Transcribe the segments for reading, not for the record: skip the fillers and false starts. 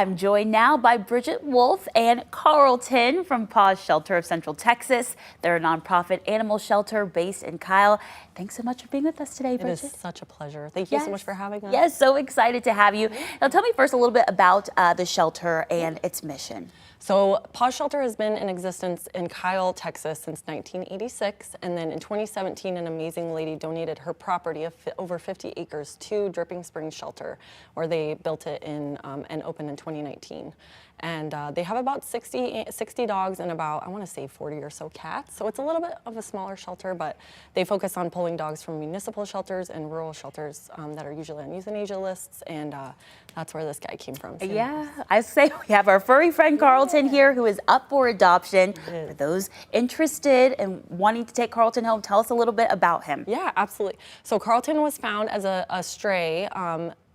I'm joined now by Bridget, Wolfe, and Carlton from PAWS Shelter of Central Texas. They're a nonprofit animal shelter based in Kyle. Thanks so much for being with us today, Bridget. It is such a pleasure. Thank you so much for having us. Yes, so excited to have you. Now tell me first a little bit about the shelter and its mission. So PAWS Shelter has been in existence in Kyle, Texas since 1986, and then in 2017 an amazing lady donated her property of over 50 acres to Dripping Springs Shelter, where they built it in and opened in 2019. And they have about 60 dogs and about, I want to say 40 or so cats. So it's a little bit of a smaller shelter, but they focus on pulling dogs from municipal shelters and rural shelters that are usually on euthanasia lists, and that's where this guy came from. So. Yeah, I say we have our furry friend Carlton here, who is up for adoption. For those interested and wanting to take Carlton home, tell us a little bit about him. Yeah, absolutely. So Carlton was found as a stray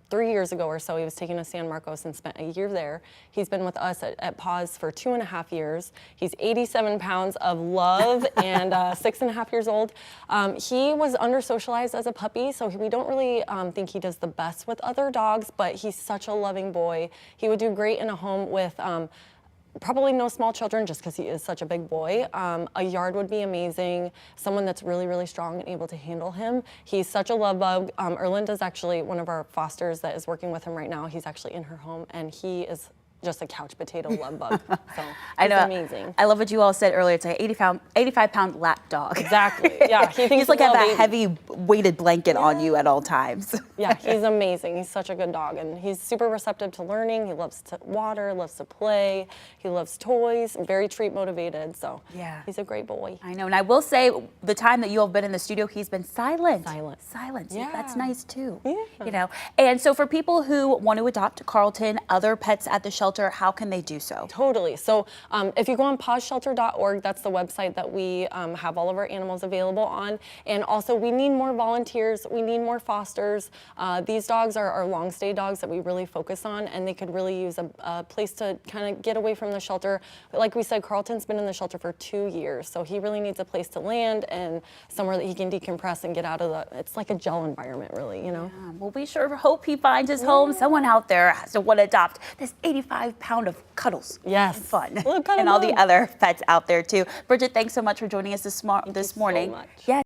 3 years ago or so. He was taken to San Marcos and spent a year there. He's been with us at PAWS for 2.5 years. He's 87 pounds of love and 6.5 years old. He was under-socialized as a puppy, so we don't really think he does the best with other dogs, but he's such a loving boy. He would do great in a home with probably no small children, just because he is such a big boy. A yard would be amazing. Someone that's really, really strong and able to handle him. He's such a love bug. Erlinda is actually one of our fosters that is working with him right now. He's actually in her home, and he is just a couch potato love bug. So I know, amazing. I love what you all said earlier. It's like 85-pound lap dog. Exactly. Yeah, he's like have a heavy weighted blanket on you at all times. Yeah, he's amazing. He's such a good dog, and he's super receptive to learning. He loves to water, loves to play. He loves toys. Very treat motivated. So yeah, he's a great boy. I know, and I will say the time that you all have been in the studio, he's been silent. Silent. Yeah, that's nice too. Yeah. You know, and so for people who want to adopt Carlton, other pets at the shelter, how can they do so? Totally. So if you go on pawsshelter.org, that's the website that we have all of our animals available on. And also, we need more volunteers. We need more fosters. These dogs are long stay dogs that we really focus on, and they could really use a place to kind of get away from the shelter. Like we said, Carlton's been in the shelter for 2 years, so he really needs a place to land and somewhere that he can decompress and get out of it's like a gel environment, really, you know? Yeah, well, we sure hope he finds his home. Someone out there has to want to adopt this 85-pound of cuddles. Yes. And fun. Well, and all the other pets out there too. Bridget, thanks so much for joining us this morning. So much. Yes.